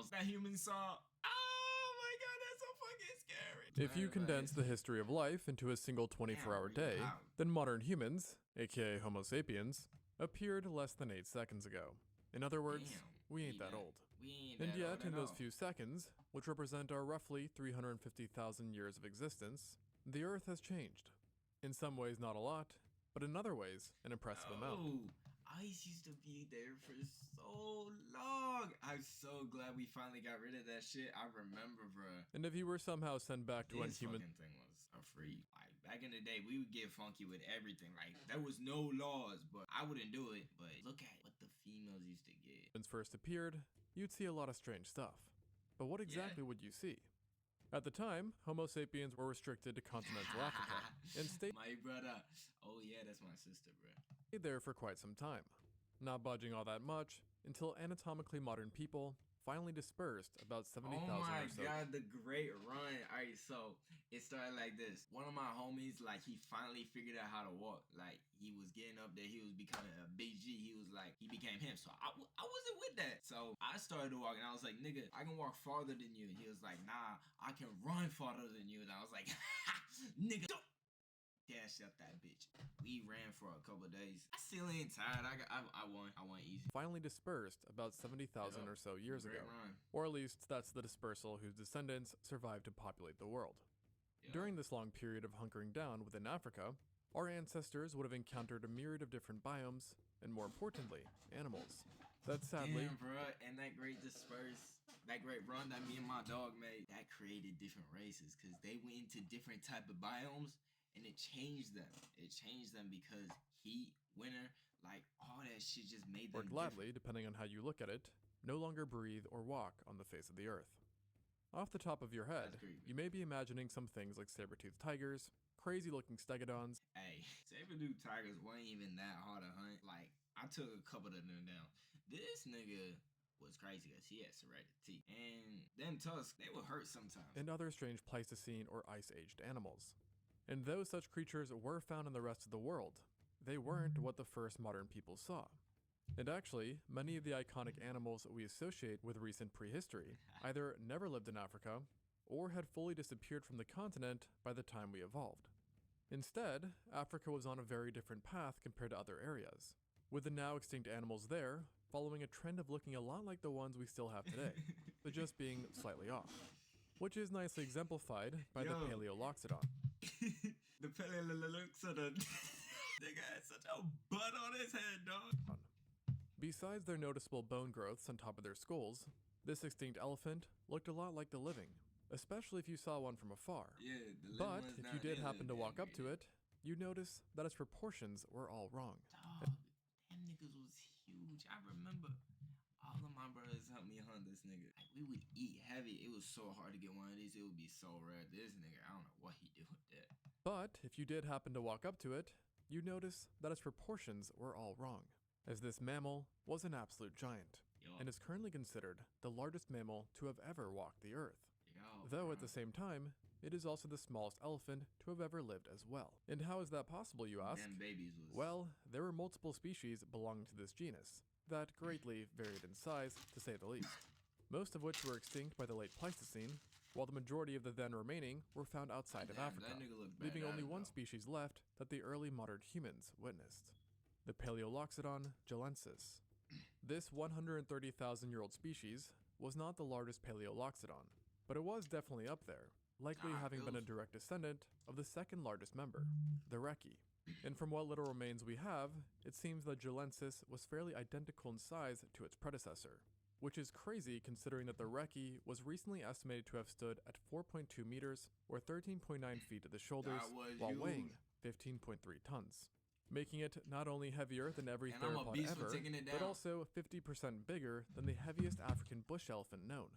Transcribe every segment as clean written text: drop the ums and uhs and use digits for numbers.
animals that humans saw. Oh my god, that's so fucking scary. If you condense the history of life into a single 24-hour day, then modern humans, aka Homo sapiens, appeared less than 8 seconds ago. In other words, we ain't that old. And yet, in those few seconds, which represent our roughly 350,000 years of existence, the Earth has changed. In some ways not a lot, but in other ways an impressive amount. Ice used to be there for so long. I'm so glad we finally got rid of that shit. I remember, bruh. And if you were somehow sent back to when humans... This fucking thing was a freak. Like, back in the day, we would get funky with everything. Like, there was no laws, but I wouldn't do it. But look at what the females used to get. When first appeared, you'd see a lot of strange stuff. But what exactly would you see? At the time, Homo sapiens were restricted to continental Africa and stayed my brother. Oh yeah, that's my sister, bro. Stayed there for quite some time, not budging all that much until anatomically modern people finally dispersed about 70,000 or so. Oh my god, the great run. Alright, so it started like this. One of my homies, like, he finally figured out how to walk. Like, he was getting up there, he was becoming a big G. He was like, he became him. So I wasn't with that. So I started to walk and I was like, nigga, I can walk farther than you. And he was like, nah, I can run farther than you. And I was like, nigga, don't dash up that bitch. We ran for a couple of days. I still ain't tired. I won easy. Finally dispersed about 70,000 or so years ago. Or at least that's the dispersal whose descendants survived to populate the world. During this long period of hunkering down within Africa, our ancestors would have encountered a myriad of different biomes, and more importantly, animals. That sadly... Damn, bro, and that great run that me and my dog made, that created different races, because they went into different type of biomes, and it changed them. It changed them because heat, winter, like, all that shit just made them or gladly, depending on how you look at it, no longer breathe or walk on the face of the earth. Off the top of your head, you may be imagining some things like saber-toothed tigers, crazy-looking stegodons. Hey, saber-toothed tigers weren't even that hard to hunt. Like, I took a couple of them down. This nigga was crazy because he had serrated teeth. And them tusks, they would hurt sometimes. And other strange Pleistocene or ice-aged animals. And though such creatures were found in the rest of the world, they weren't what the first modern people saw. And actually, many of the iconic animals we associate with recent prehistory either never lived in Africa or had fully disappeared from the continent by the time we evolved. Instead, Africa was on a very different path compared to other areas, with the now extinct animals there following a trend of looking a lot like the ones we still have today, but just being slightly off, which is nicely exemplified by the Paleoloxodon. The Paleoloxodon. Nigga had such a butt on his head, dog. Besides their noticeable bone growths on top of their skulls, this extinct elephant looked a lot like the living, especially if you saw one from afar. But if you did happen to walk up to it, you'd notice that its proportions were all wrong. Dog, them niggas was huge. I remember all of my brothers helped me hunt this nigga. Like, we would eat heavy. It was so hard to get one of these. It would be so rare. This nigga, I don't know what he do with that. But if you did happen to walk up to it, you'd notice that its proportions were all wrong, as this mammal was an absolute giant, and is currently considered the largest mammal to have ever walked the earth. Though at the same time, it is also the smallest elephant to have ever lived as well. And how is that possible, you ask? Well, there were multiple species belonging to this genus that greatly varied in size, to say the least, most of which were extinct by the late Pleistocene, while the majority of the then remaining were found outside of Africa, leaving only one species left that the early modern humans witnessed: the Paleoloxodon gilensis. This 130,000-year-old species was not the largest Paleoloxodon, but it was definitely up there, likely having been a direct descendant of the second largest member, the Reki. And from what little remains we have, it seems that gilensis was fairly identical in size to its predecessor, which is crazy considering that the Reki was recently estimated to have stood at 4.2 meters or 13.9 feet at the shoulders while weighing 15.3 tons, making it not only heavier than every theropod ever, but also 50% bigger than the heaviest African bush elephant known.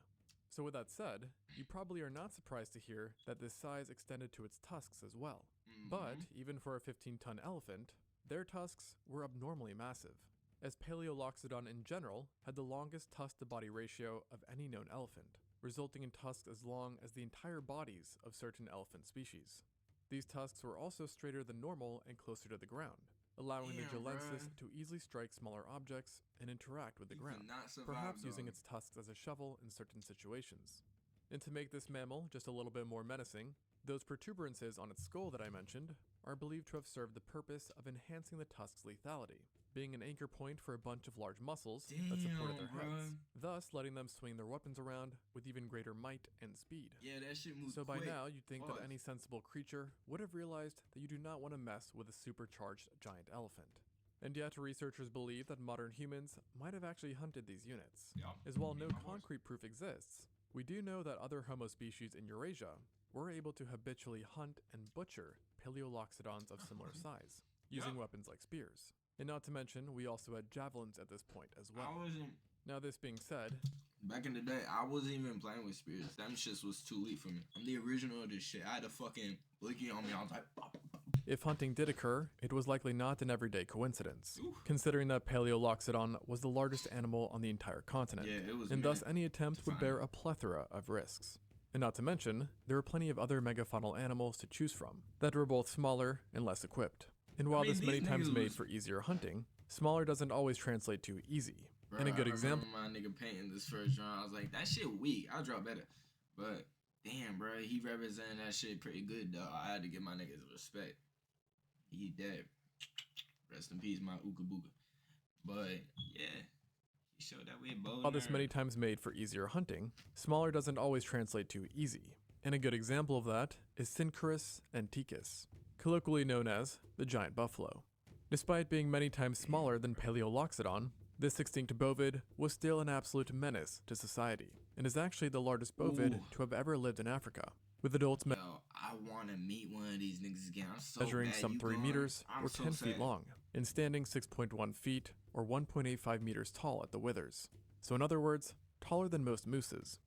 So with that said, you probably are not surprised to hear that this size extended to its tusks as well. But even for a 15-ton elephant, their tusks were abnormally massive, as Paleoloxodon in general had the longest tusk-to-body ratio of any known elephant, resulting in tusks as long as the entire bodies of certain elephant species. These tusks were also straighter than normal and closer to the ground, allowing the Damn, gilensis bruh. to easily strike smaller objects and interact with the You ground, could not survive, perhaps using dog. its tusks as a shovel in certain situations. And to make this mammal just a little bit more menacing, those protuberances on its skull that I mentioned are believed to have served the purpose of enhancing the tusk's lethality, being an anchor point for a bunch of large muscles that supported their Damn, heads, bruh. thus letting them swing their weapons around with even greater might and speed. Yeah, that shit moves So by quick. now, you'd think Pause. that any sensible creature would have realized that you do not want to mess with a supercharged giant elephant. And yet, researchers believe that modern humans might have actually hunted these units, Yeah. as while no My boys. concrete proof exists, we do know that other Homo species in Eurasia were able to habitually hunt and butcher paleoloxodons of similar size, using Yeah. weapons like spears. And not to mention, we also had javelins at this point as well. I wasn't. Now this being said, Back in the day, I wasn't even playing with spears. Them shits was too weak for me. I'm the original of this shit. I had a fucking blicky on me. I was like, pop, pop. if hunting did occur, it was likely not an everyday coincidence, Oof. considering that Paleoloxodon was the largest animal on the entire continent, Yeah, it was. and thus meant any attempt to would find bear it. a plethora of risks. And not to mention, there were plenty of other megafaunal animals to choose from that were both smaller and less equipped. And while mean, this many these times niggas made was- for easier hunting, smaller doesn't always translate to easy. Bruh, And a good I example remember my nigga painting this first round. I was like, that shit weak. I'll draw better. But damn, bro, he represented that shit pretty good, though. I had to give my niggas respect. He dead. Rest in peace, my Ooka Booka. But yeah, he showed that we bold. While this many times made for easier hunting, smaller doesn't always translate to easy. And a good example of that is Synchorus antiquus, colloquially known as the giant buffalo. Despite being many times smaller than Paleoloxodon, this extinct bovid was still an absolute menace to society, and is actually the largest bovid Ooh. to have ever lived in Africa, with adults Yo, I want to meet one of these niggas again. I'm so measuring bad some you 3 gone. meters I'm or so 10 feet sad. long, and standing 6.1 feet or 1.85 meters tall at the withers. So in other words, taller than most mooses.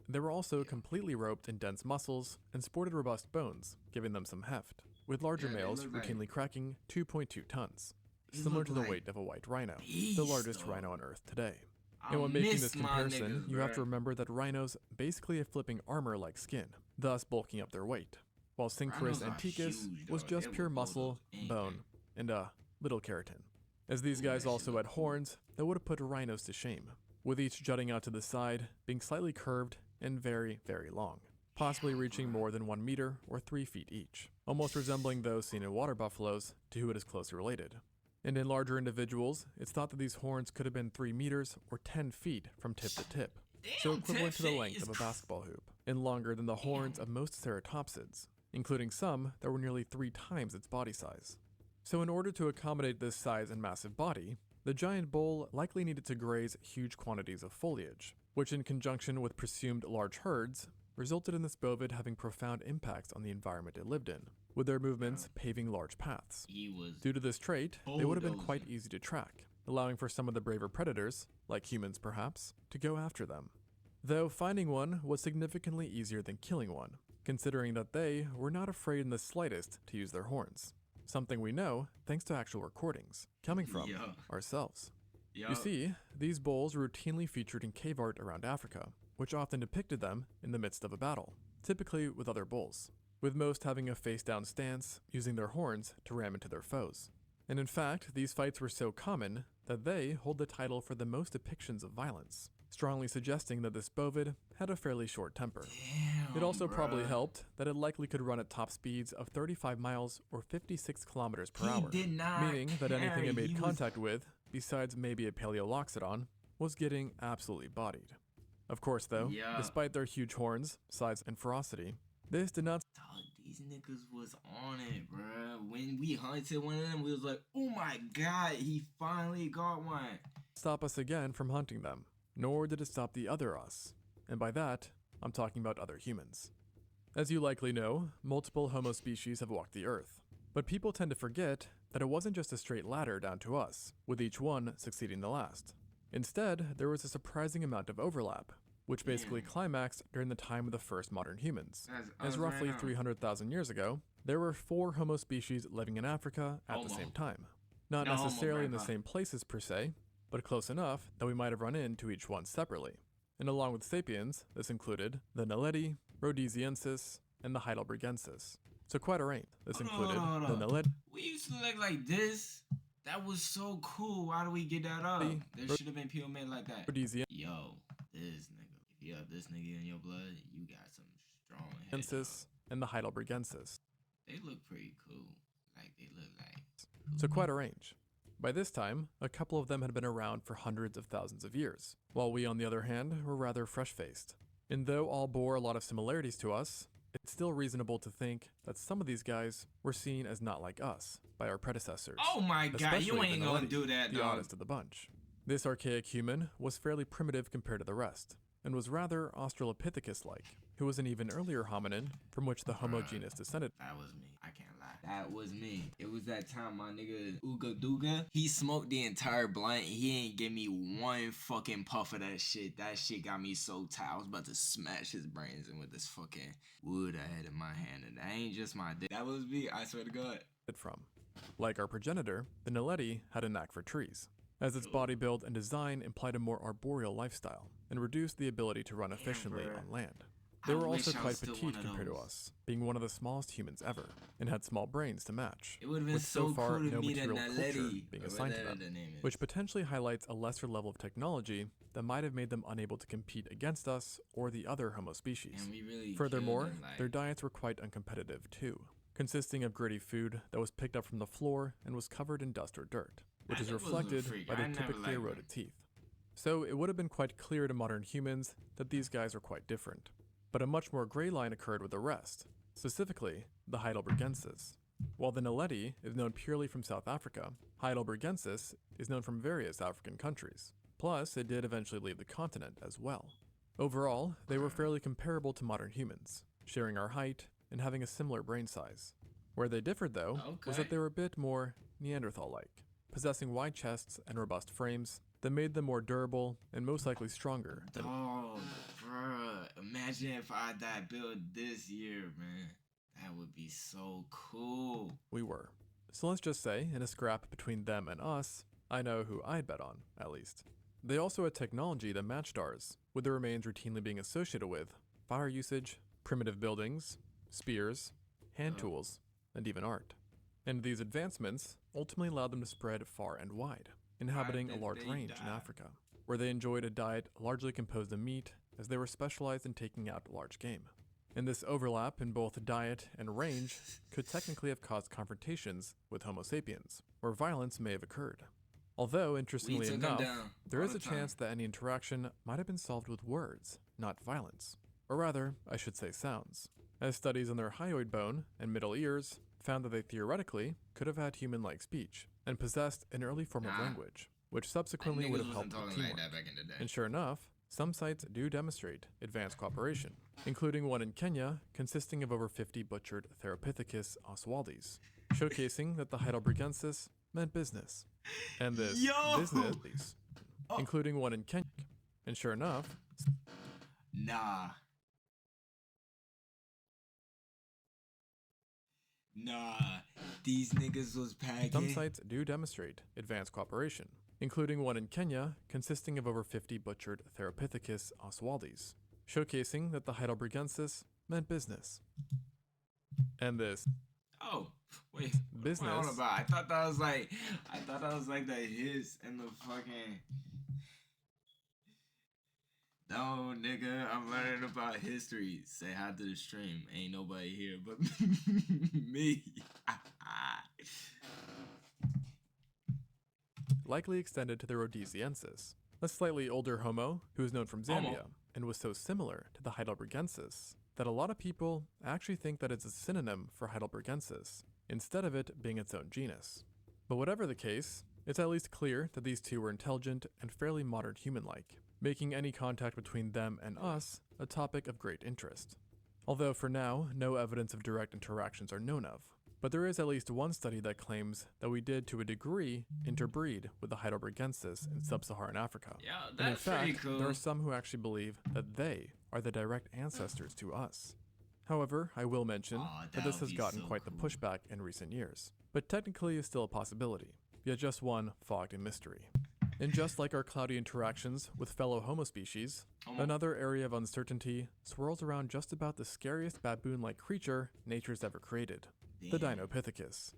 They were also completely roped in dense muscles and sported robust bones, giving them some heft, with larger Yeah, they males look like- routinely cracking 2.2 tons, They similar look to the like weight of a white rhino, the beasts, largest though. rhino on Earth today. I And when making miss this my comparison, niggas, you have to bruh. remember that rhinos basically have flipping armor-like skin, thus bulking up their weight, while Synchorus Rhinos are antiquus huge, was dog. just They pure will muscle, bulldoze anything. bone, and little keratin. As these Ooh, guys that shit also look had cool. horns that would have put rhinos to shame, with each jutting out to the side, being slightly curved and very, very long, possibly reaching more than 1 meter or 3 feet each, almost resembling those seen in water buffaloes, to who it is closely related. And in larger individuals, it's thought that these horns could have been 3 meters or 10 feet from tip to tip, so Damn, equivalent to the 10 feet length is of a basketball hoop, and longer than the horns of most ceratopsids, including some that were nearly 3 times its body size. So in order to accommodate this size and massive body, the giant bull likely needed to graze huge quantities of foliage, which in conjunction with presumed large herds, resulted in this bovid having profound impacts on the environment it lived in, with their movements paving large paths. He was. Due to this trait, they would have been quite Bulldozing. easy to track, allowing for some of the braver predators, like humans perhaps, to go after them. Though finding one was significantly easier than killing one, considering that they were not afraid in the slightest to use their horns. Something we know thanks to actual recordings, coming from Yeah. ourselves. Yo, You see, these bulls routinely featured in cave art around Africa, which often depicted them in the midst of a battle, typically with other bulls, with most having a face-down stance, using their horns to ram into their foes. And in fact, these fights were so common that they hold the title for the most depictions of violence, strongly suggesting that this bovid had a fairly short temper. damn, It also probably bruh. helped that it likely could run at top speeds of 35 miles or 56 kilometers per He hour, did not meaning that anything carry. it made He was- contact with, besides maybe a Paleoloxodon, was getting absolutely bodied. Of course though, Yeah. despite their huge horns, size, and ferocity, this did not Dog, these niggas was on it, bruh. When we hunted one of them, we was like, oh my god, he finally got one. stop us again from hunting them, nor did it stop the other us. And by that, I'm talking about other humans. As you likely know, multiple Homo species have walked the Earth. But people tend to forget that it wasn't just a straight ladder down to us, with each one succeeding the last. Instead, there was a surprising amount of overlap, which basically Damn. climaxed during the time of the first modern humans. I As was roughly right now. 300,000 years ago, there were 4 Homo species living in Africa at the Homo. same time. Not No homo, necessarily in the grandpa. same places per se, but close enough that we might have run into each one separately. And along with sapiens, this included the Naledi, Rhodesiensis, and the Heidelbergensis. So quite a range. This Hold on, included hold on, the hold on. Naledi, We used to look like this. That was so cool. Why do we get that up? There should have been people made like that. Yo, this nigga. If you have this nigga in your blood, you got some strong head. And the Heidelbergensis. They look pretty cool. Like, they look like... So quite a range. By this time, a couple of them had been around for hundreds of thousands of years, while we, on the other hand, were rather fresh-faced. And though all bore a lot of similarities to us, it's still reasonable to think that some of these guys were seen as not like us by our predecessors. Oh my god, you ain't gonna do that, the oddest of the bunch. This archaic human was fairly primitive compared to the rest, and was rather Australopithecus-like, who was an even earlier hominin from which the Homo genus descended. That was me. I can't lie. That was me. It was that time my nigga Ooga Dooga, he smoked the entire blunt. He ain't give me one fucking puff of that shit. That shit got me so tired. I was about to smash his brains in with this fucking wood I had in my hand. And that ain't just my dick. That was me. I swear to God. Like our progenitor, the Naledi had a knack for trees, as its body build and design implied a more arboreal lifestyle and reduced the ability to run efficiently on land. They were also quite petite compared to us, being one of the smallest humans ever, and had small brains to match, it would have been with so far cool to no meet a material culture Naledi, being assigned to them, which potentially highlights a lesser level of technology that might have made them unable to compete against us or the other Homo species. And we really Furthermore, them, like... their diets were quite uncompetitive too, consisting of gritty food that was picked up from the floor and was covered in dust or dirt, which is reflected by their typically eroded teeth. So it would have been quite clear to modern humans that these guys are quite different. But a much more gray line occurred with the rest, specifically the Heidelbergensis. While the Naledi is known purely from South Africa, Heidelbergensis is known from various African countries. Plus, it did eventually leave the continent as well. Overall, they were fairly comparable to modern humans, sharing our height and having a similar brain size. Where they differed, though, was that they were a bit more Neanderthal-like, possessing wide chests and robust frames that made them more durable and most likely stronger. Oh, bruh. Imagine if I had that build this year, man. That would be so cool. We were. So let's just say, in a scrap between them and us, I know who I'd bet on, at least. They also had technology that matched ours, with the remains routinely being associated with fire usage, primitive buildings, spears, hand tools, and even art. And these advancements ultimately allowed them to spread far and wide, inhabiting a large range in Africa, where they enjoyed a diet largely composed of meat, as they were specialized in taking out large game. And this overlap in both diet and range could technically have caused confrontations with Homo sapiens, where violence may have occurred. Although, interestingly enough, there is a chance that any interaction might have been solved with words, not violence. Or rather, I should say sounds, as studies on their hyoid bone and middle ears found that they theoretically could have had human-like speech and possessed an early form of language, which subsequently would have helped with teamwork. And sure enough, some sites do demonstrate advanced cooperation, including one in Kenya consisting of over 50 butchered Theropithecus oswaldis, showcasing that the Heidelbergensis meant business. And this business, including one in Kenya, and sure enough, these niggas was packing. Some sites do demonstrate advanced cooperation, including one in Kenya consisting of over 50 butchered Theropithecus oswaldis, showcasing that the Heidelbergensis meant business. And this business. What on about? I thought that was like the hits and the fucking. No, nigga, I'm learning about history. Say hi to the stream. Ain't nobody here but me. Likely extended to the Rhodesiensis, a slightly older Homo who is known from Zambia and was so similar to the Heidelbergensis that a lot of people actually think that it's a synonym for Heidelbergensis, instead of it being its own genus. But whatever the case, it's at least clear that these two were intelligent and fairly modern human-like, making any contact between them and us a topic of great interest. Although for now, no evidence of direct interactions are known of, but there is at least one study that claims that we did to a degree interbreed with the Heidelbergensis in sub-Saharan Africa. Yeah, that's and in fact, pretty cool. There are some who actually believe that they are the direct ancestors to us. However, I will mention that this has gotten quite the pushback in recent years, but technically is still a possibility, yet just one fogged in mystery. And just like our cloudy interactions with fellow Homo species, another area of uncertainty swirls around just about the scariest baboon-like creature nature's ever created, the Dinopithecus.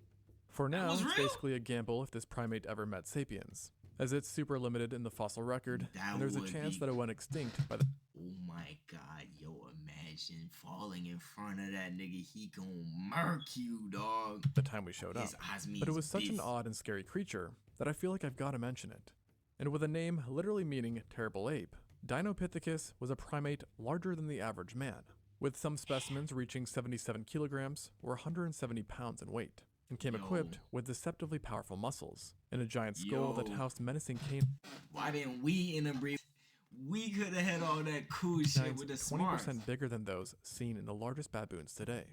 For now, was it's real? basically a gamble if this primate ever met sapiens, as it's super limited in the fossil record, and there's a chance that it went extinct by the Oh my god, yo, imagine falling in front of that nigga, he gon' murk you, dog. time we showed up. His eyes means But it was such an this. odd and scary creature that I feel like I've got to mention it. And with a name literally meaning terrible ape, Dinopithecus was a primate larger than the average man, with some specimens reaching 77 kilograms or 170 pounds in weight, and came equipped with deceptively powerful muscles and a giant skull that housed menacing canines. Why didn't we interbreed? We could have had all that cool shit with the 20% smarts. bigger than those seen in the largest baboons today.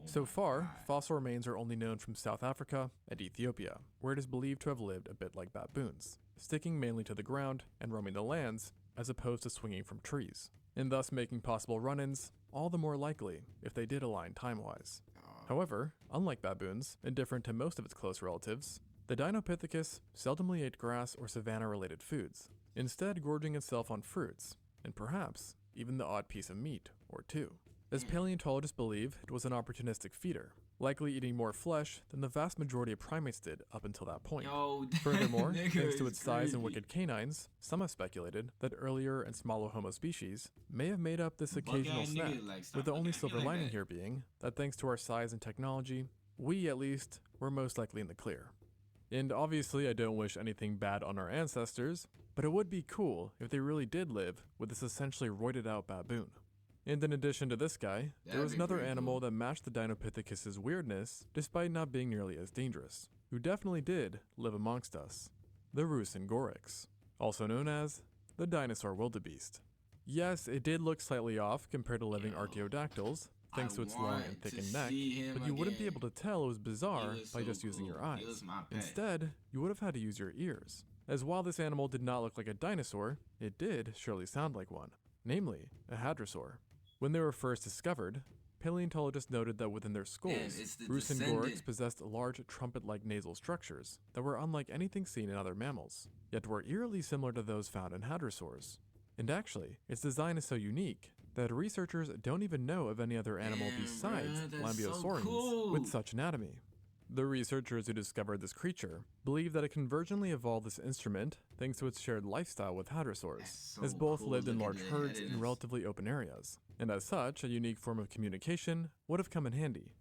So far, fossil remains are only known from South Africa and Ethiopia, where it is believed to have lived a bit like baboons, sticking mainly to the ground and roaming the lands as opposed to swinging from trees, and thus making possible run-ins all the more likely if they did align time-wise. However, unlike baboons, and different to most of its close relatives, the Dinopithecus seldomly ate grass or savanna-related foods, instead gorging itself on fruits, and perhaps even the odd piece of meat or two. As paleontologists believe, it was an opportunistic feeder, likely eating more flesh than the vast majority of primates did up until that point. Furthermore, thanks to its size and wicked canines, some have speculated that earlier and smaller Homo species may have made up this occasional snack, with the only silver lining here being that thanks to our size and technology, we at least were most likely in the clear. And obviously I don't wish anything bad on our ancestors, but it would be cool if they really did live with this essentially roided out baboon. And in addition to this guy, there was another animal that matched the Dinopithecus's weirdness despite not being nearly as dangerous, who definitely did live amongst us. The Rusengorix, also known as the dinosaur wildebeest. Yes, it did look slightly off compared to living archaeodactyls, thanks to its long and thickened neck, but you wouldn't be able to tell it was bizarre by just using your eyes. Instead, you would have had to use your ears, as while this animal did not look like a dinosaur, it did surely sound like one, namely a hadrosaur. When they were first discovered, paleontologists noted that within their skulls, Rusengorix possessed large trumpet-like nasal structures that were unlike anything seen in other mammals, yet were eerily similar to those found in hadrosaurs. And actually, its design is so unique that researchers don't even know of any other animal besides Lambeosaurines with such anatomy. The researchers who discovered this creature believe that it convergently evolved this instrument thanks to its shared lifestyle with hadrosaurs, as both lived in large herds in relatively open areas, and as such, a unique form of communication would have come in handy.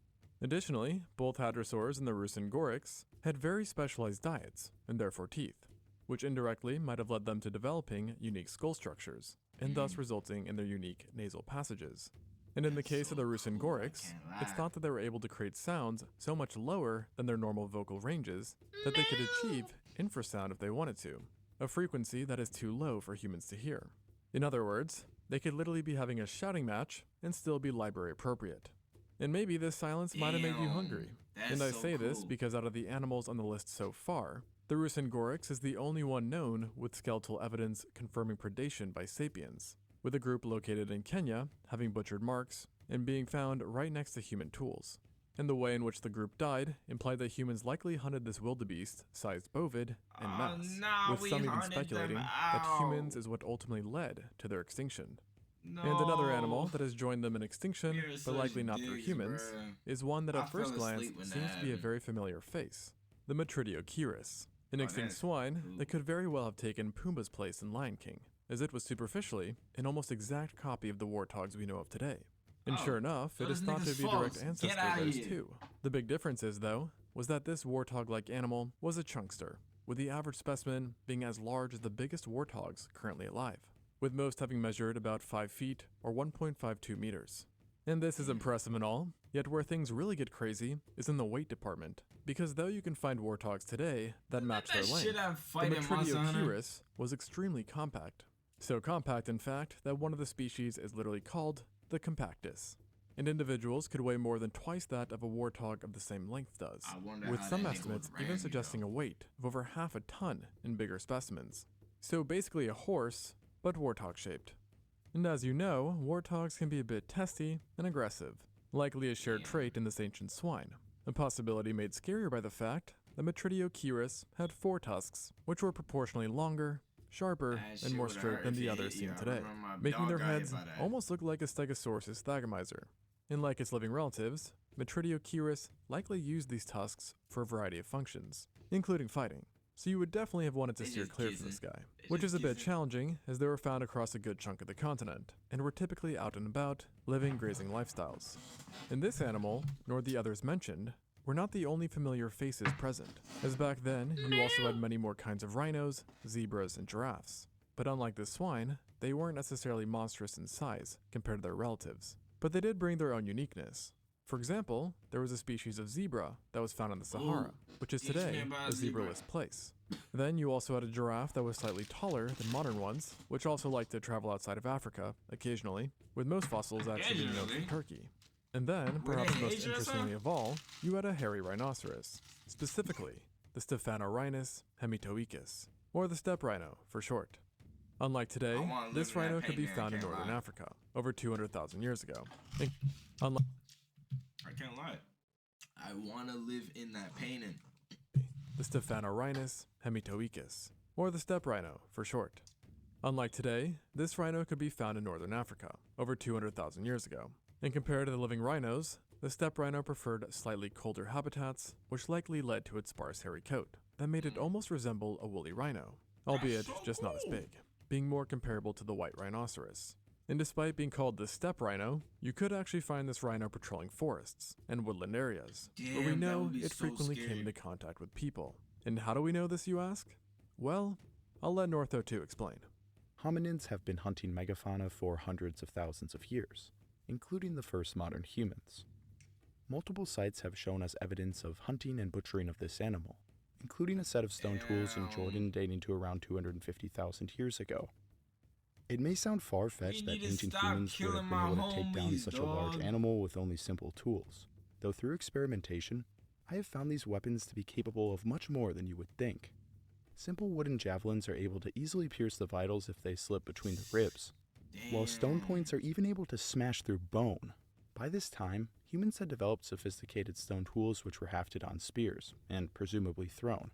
Additionally, both hadrosaurs and the Rusengorix had very specialized diets, and therefore teeth, which indirectly might have led them to developing unique skull structures, and thus resulting in their unique nasal passages. And in the case of the Rusengorix, it's thought that they were able to create sounds so much lower than their normal vocal ranges that they could achieve infrasound if they wanted to, a frequency that is too low for humans to hear. In other words, they could literally be having a shouting match and still be library appropriate. And maybe this silence might have made you hungry. And I say this because out of the animals on the list so far, the Rusengorix is the only one known with skeletal evidence confirming predation by sapiens, with a group located in Kenya having butchered marks and being found right next to human tools. And the way in which the group died implied that humans likely hunted this wildebeest-sized bovid en masse, with some even speculating that humans is what ultimately led to their extinction. And another animal that has joined them in extinction, but likely not through humans, is one that at first glance seems to be a very familiar face, the Metridocheirus, an extinct swine that could very well have taken Pumbaa's place in Lion King, as it was superficially an almost exact copy of the warthogs we know of today. And sure enough, it is thought to be a direct ancestor of theirs too. The big difference is, though, was that this warthog-like animal was a chunkster, with the average specimen being as large as the biggest warthogs currently alive, with most having measured about 5 feet or 1.52 meters. And this is impressive and all, yet where things really get crazy is in the weight department, because though you can find warthogs today that match their length, the Metridocheirus was extremely compact. So compact, in fact, that one of the species is literally called the compactus, and individuals could weigh more than twice that of a warthog of the same length does, with some estimates even suggesting a weight of over half a ton in bigger specimens. So basically a horse, but warthog-shaped. And as you know, warthogs can be a bit testy and aggressive, likely a shared trait in this ancient swine, a possibility made scarier by the fact that Metridocheirus had 4 tusks, which were proportionally longer, sharper, and more straight than the others seen today, making their heads almost look like a Stegosaurus thagomizer. And like its living relatives, Metridochirus likely used these tusks for a variety of functions, including fighting. So you would definitely have wanted to steer clear from this guy, which is a bit challenging as they were found across a good chunk of the continent and were typically out and about, living grazing lifestyles. And this animal, nor the others mentioned, were not the only familiar faces present, as back then you also had many more kinds of rhinos, zebras, and giraffes. But unlike the swine, they weren't necessarily monstrous in size compared to their relatives, but they did bring their own uniqueness. For example, there was a species of zebra that was found in the Sahara, which is today a zebraless place. Then you also had a giraffe that was slightly taller than modern ones, which also liked to travel outside of Africa, occasionally, with most fossils actually being known from Turkey. And then, perhaps most interestingly of all, you had a hairy rhinoceros, specifically the Stephanorhinus hemitoicus, or the steppe rhino for short. Unlike today, this rhino could be found in northern Africa, over 200,000 years ago. I can't lie. I want to live in that painting. The Stephanorhinus hemitoicus, or the steppe rhino for short. Unlike today, this rhino could be found in northern Africa, over 200,000 years ago. And compared to the living rhinos, the steppe rhino preferred slightly colder habitats, which likely led to its sparse hairy coat that made it almost resemble a woolly rhino, albeit just not as big, being more comparable to the white rhinoceros. And despite being called the steppe rhino, you could actually find this rhino patrolling forests and woodland areas, where we know it frequently came into contact with people. And how do we know this, you ask? Well, I'll let Northo2 explain. Hominins have been hunting megafauna for hundreds of thousands of years, including the first modern humans. Multiple sites have shown us evidence of hunting and butchering of this animal, including a set of stone tools in Jordan dating to around 250,000 years ago. It may sound far-fetched that ancient humans would have been able to take down such a large animal with only simple tools, though through experimentation, I have found these weapons to be capable of much more than you would think. Simple wooden javelins are able to easily pierce the vitals if they slip between the ribs, while stone points are even able to smash through bone. By this time, humans had developed sophisticated stone tools which were hafted on spears, and presumably thrown.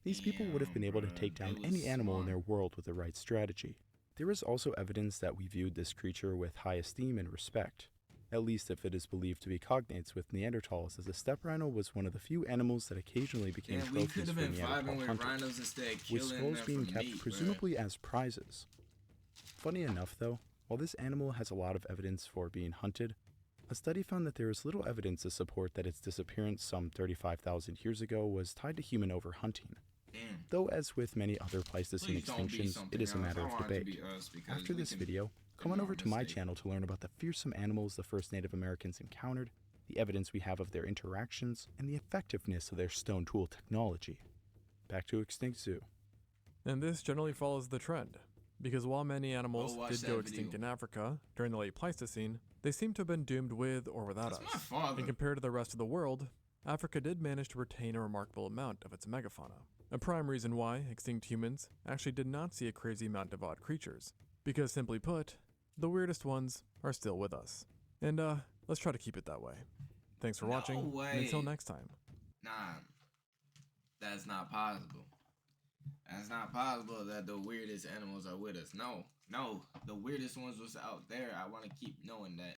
These people would have been able to take down any animal in their world with the right strategy. There is also evidence that we viewed this creature with high esteem and respect, at least if it is believed to be cognates with Neanderthals, as the steppe rhino was one of the few animals that occasionally became trophies for Neanderthal hunters, with skulls being kept presumably as prizes. Funny enough though, while this animal has a lot of evidence for being hunted, a study found that there is little evidence to support that its disappearance some 35,000 years ago was tied to human overhunting. Though as with many other Pleistocene extinctions, it is a matter of debate. After this video, come on over to my channel to learn about the fearsome animals the first Native Americans encountered, the evidence we have of their interactions, and the effectiveness of their stone tool technology. Back to Extinct Zoo. And this generally follows the trend, because while many animals did go extinct in Africa during the late Pleistocene, they seem to have been doomed with or without us. And compared to the rest of the world, Africa did manage to retain a remarkable amount of its megafauna. A prime reason why extinct humans actually did not see a crazy amount of odd creatures, because simply put, the weirdest ones are still with us. And let's try to keep it that way. Thanks for watching, and until next time. Nah, that's not possible. That's not possible that the weirdest animals are with us. No, the weirdest ones was out there. I want to keep knowing that.